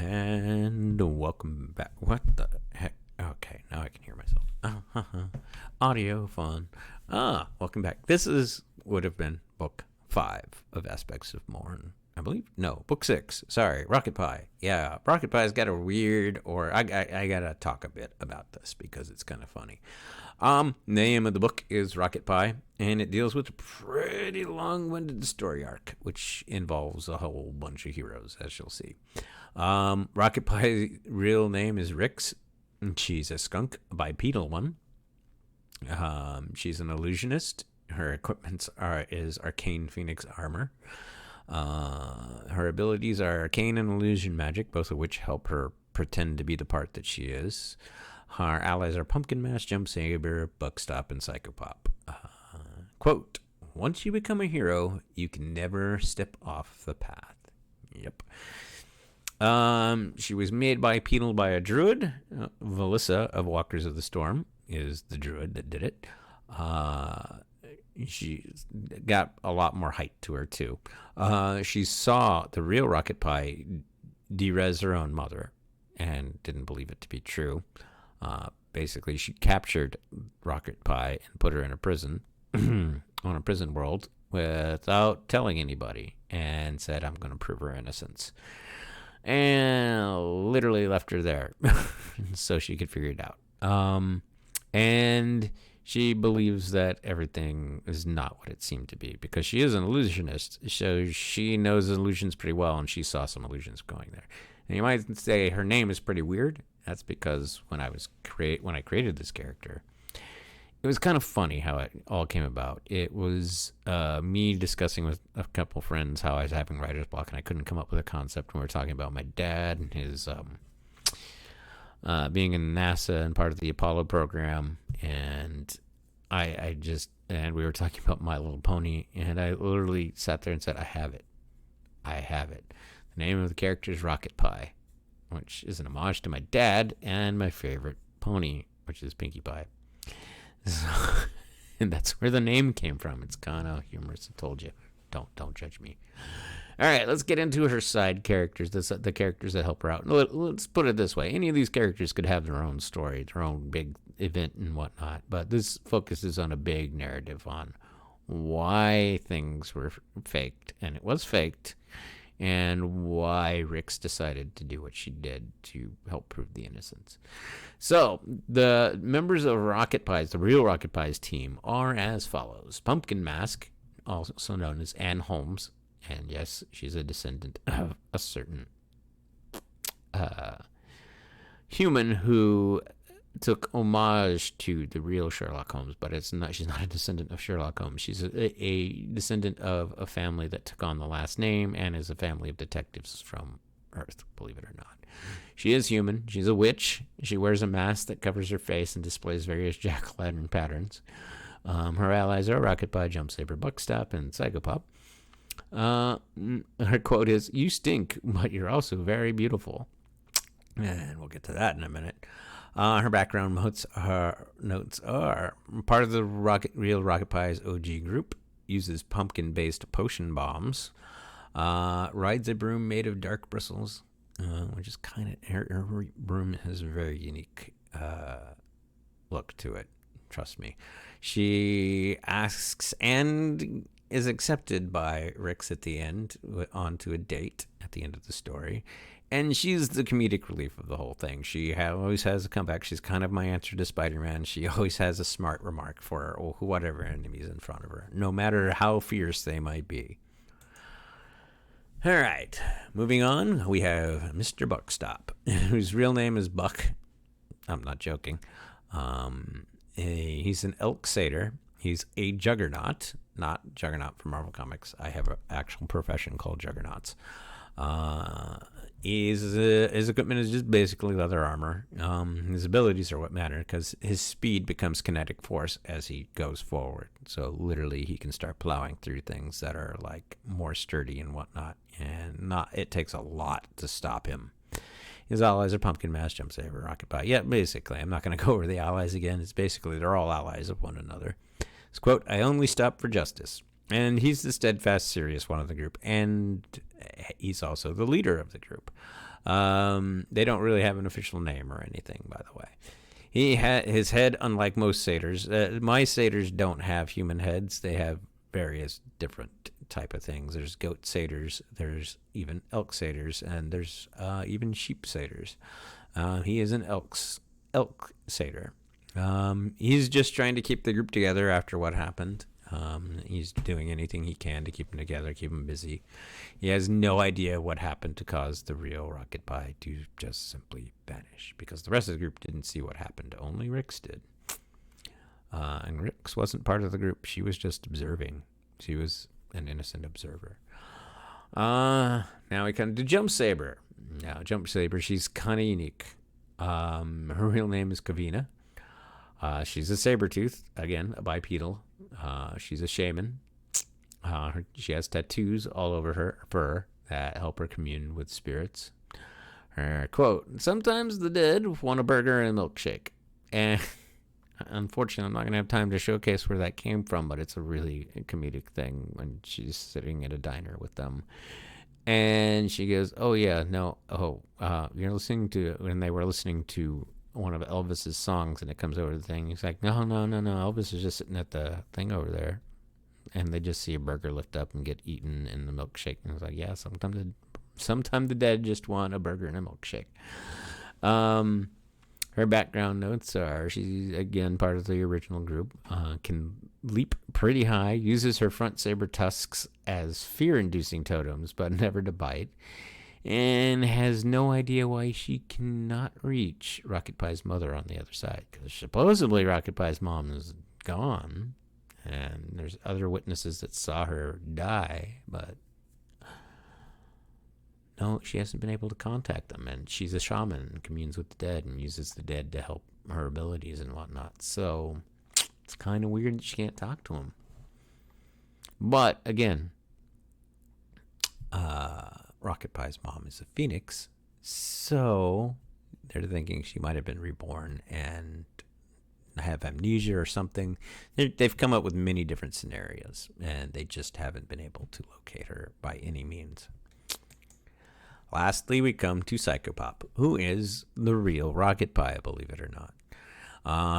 And welcome back. What the heck? Okay, now I can hear myself. Audio fun. Welcome back. This would have been book 5 of Aspects of Mourn, I believe. No, book 6. Sorry, Rocket Pie. Yeah, Rocket Pie's got a weird, I gotta talk a bit about this because it's kind of funny. Name of the book is Rocket Pie, and it deals with a pretty long-winded story arc, which involves a whole bunch of heroes, as you'll see. Rocket Pie's real name is Rix, and she's a skunk bipedal one. She's an illusionist. Her equipment is arcane phoenix armor. Her abilities are arcane and illusion magic, both of which help her pretend to be the part that she is. Her allies are Pumpkin Mash, Jump Saber, Buckstop, and Psychopop. Quote, once you become a hero, you can never step off the path. Yep. She was made bipedal by a druid. Valissa of Walkers of the Storm is the druid that did it. She's got a lot more height to her, too. She saw the real Rocket Pie derez her own mother and didn't believe it to be true. Basically, she captured Rocket Pie and put her in a prison, on a prison world, without telling anybody, and said, I'm going to prove her innocence. And literally left her there so she could figure it out. And she believes that everything is not what it seemed to be because she is an illusionist. So she knows illusions pretty well, and she saw some illusions going there. And you might say her name is pretty weird. That's because when I created this character, it was kind of funny how it all came about. It was me discussing with a couple friends how I was having writer's block, and I couldn't come up with a concept. And we were talking about my dad and his being in NASA and part of the Apollo program, and and we were talking about My Little Pony, and I literally sat there and said, I have it. The name of the character is Rocket Pie, which is an homage to my dad and my favorite pony, which is Pinkie Pie. So, and that's where the name came from. It's kind of humorous. I told you. Don't judge me. All right, let's get into her side characters, the characters that help her out. Let's put it this way. Any of these characters could have their own story, their own big event and whatnot, but this focuses on a big narrative on why things were faked, and it was faked, and why Rix decided to do what she did to help prove the innocence. So, the members of Rocket Pie's, the real Rocket Pie's team, are as follows. Pumpkin Mask, also known as Ann Holmes, and yes, she's a descendant of a certain human who took homage to the real Sherlock Holmes, but she's not a descendant of Sherlock Holmes. She's a descendant of a family that took on the last name and is a family of detectives from Earth, believe it or not. She is human. She's a witch. She wears a mask that covers her face and displays various jack-o'-lantern patterns. Her allies are Rocket Pie, Jump Saber, Buckstop, and Psychopop. Her quote is, "You stink, but you're also very beautiful." And we'll get to that in a minute. Her background notes are part of the real Rocket Pie's OG group, uses pumpkin-based potion bombs, rides a broom made of dark bristles, which is kind of, her broom has a very unique look to it, trust me. She asks and is accepted by Rix at the end, onto a date at the end of the story. And she's the comedic relief of the whole thing. She always has a comeback. She's kind of my answer to Spider-Man. She always has a smart remark for whatever enemy's in front of her, no matter how fierce they might be. All right, moving on, we have Mr. Buckstop, whose real name is Buck. I'm not joking. He's an elk satyr. He's a juggernaut, not Juggernaut from Marvel Comics. I have an actual profession called juggernauts. His equipment is just basically leather armor. His abilities are what matter because his speed becomes kinetic force as he goes forward. So literally he can start plowing through things that are like more sturdy and whatnot. And it takes a lot to stop him. His allies are Pumpkin Mash, Jump Saber, Rocket Pie. Yeah, basically. I'm not going to go over the allies again. It's basically they're all allies of one another. His quote, "I only stop for justice." And he's the steadfast, serious one of the group. And he's also the leader of the group. They don't really have an official name or anything, by the way. He had his head, unlike most satyrs. My satyrs don't have human heads. They have various different type of things. There's goat satyrs, there's even elk satyrs, and there's even sheep satyrs. He is an elk satyr. He's just trying to keep the group together after what happened. He's doing anything he can to keep them together, keep them busy. He has no idea what happened to cause the real Rocket Pie to just simply vanish, because the rest of the group didn't see what happened. Only Rix did. And Rix wasn't part of the group. She was just observing. She was an innocent observer. Now we come to Jump Saber. Now, Jump Saber, she's kind of unique. Her real name is Kavina. She's a saber-tooth, again, a bipedal. She's a shaman. She has tattoos all over her fur that help her commune with spirits. Her quote, "Sometimes the dead want a burger and a milkshake." And unfortunately, I'm not going to have time to showcase where that came from, but it's a really comedic thing when she's sitting at a diner with them. And she goes, "Oh, yeah, no, you're listening to," when they were listening to one of Elvis's songs, and it comes over the thing. He's like, no, Elvis is just sitting at the thing over there. And they just see a burger lift up and get eaten in the milkshake. And it's like, yeah, sometime the dead just want a burger and a milkshake. Her background notes are she's, again, part of the original group, can leap pretty high, uses her front saber tusks as fear-inducing totems, but never to bite, and has no idea why she cannot reach Rocket Pie's mother on the other side, because supposedly Rocket Pie's mom is gone, and there's other witnesses that saw her die, but no, she hasn't been able to contact them. And she's a shaman and communes with the dead and uses the dead to help her abilities and whatnot. So it's kind of weird that she can't talk to him. But again, Rocket Pie's mom is a phoenix, so they're thinking she might have been reborn and have amnesia or something. They've come up with many different scenarios, and they just haven't been able to locate her by any means. Lastly, we come to Psychopop, who is the real Rocket Pie, believe it or not.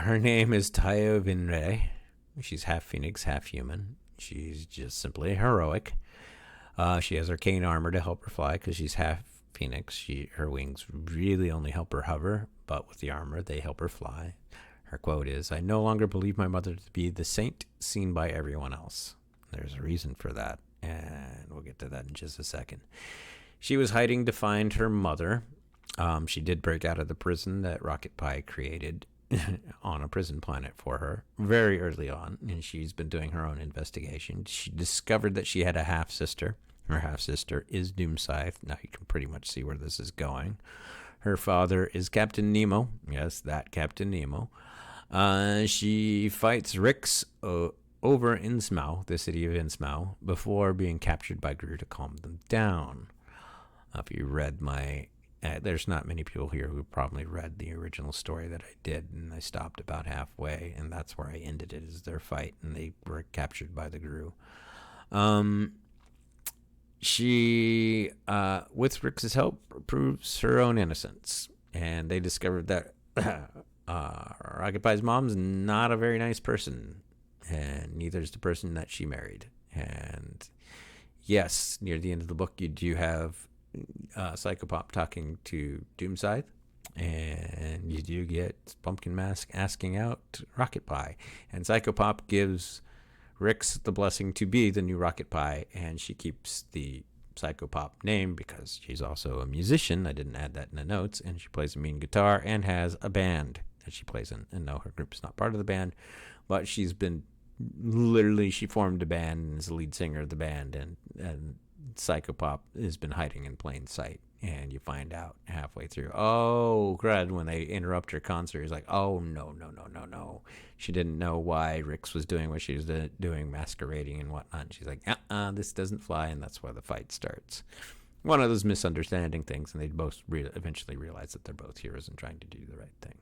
Her name is Tayo Vinre. She's half phoenix, half human. She's just simply heroic. She has arcane armor to help her fly because she's half phoenix. Her wings really only help her hover, but with the armor, they help her fly. Her quote is, "I no longer believe my mother to be the saint seen by everyone else." There's a reason for that, and we'll get to that in just a second. She was hiding to find her mother. She did break out of the prison that Rocket Pie created on a prison planet for her very early on, and she's been doing her own investigation. She discovered that she had a half-sister. Her half-sister is Doomscythe. Now you can pretty much see where this is going. Her father is Captain Nemo. Yes, that Captain Nemo. She fights Rix over Innsmouth, the city of Innsmouth, before being captured by Gru to calm them down. If you read my... there's not many people here who probably read the original story that I did, and I stopped about halfway, and that's where I ended it, is their fight, and they were captured by the Gru. She, with Rix's help, proves her own innocence, and they discovered that Rocket Pie's mom's not a very nice person, and neither is the person that she married. And yes, near the end of the book, you do have Psychopop talking to Doomscythe, and you do get Pumpkin Mask asking out Rocket Pie, and Psychopop gives Rix the blessing to be the new Rocket Pie, and she keeps the Psychopop name because she's also a musician. I didn't add that in the notes, and she plays a mean guitar and has a band that she plays in. And no, her group's not part of the band, but she's been she formed a band and is the lead singer of the band, and Psychopop has been hiding in plain sight, and you find out halfway through, oh crud, when they interrupt her concert, he's like, oh no, she didn't know why Rix was doing what she was doing, masquerading and whatnot, and she's like, this doesn't fly, and that's where the fight starts. One of those misunderstanding things, and they both eventually realize that they're both heroes and trying to do the right thing.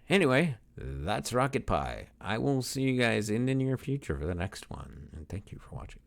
Anyway, that's Rocket Pie. I will see you guys in the near future for the next one, and thank you for watching.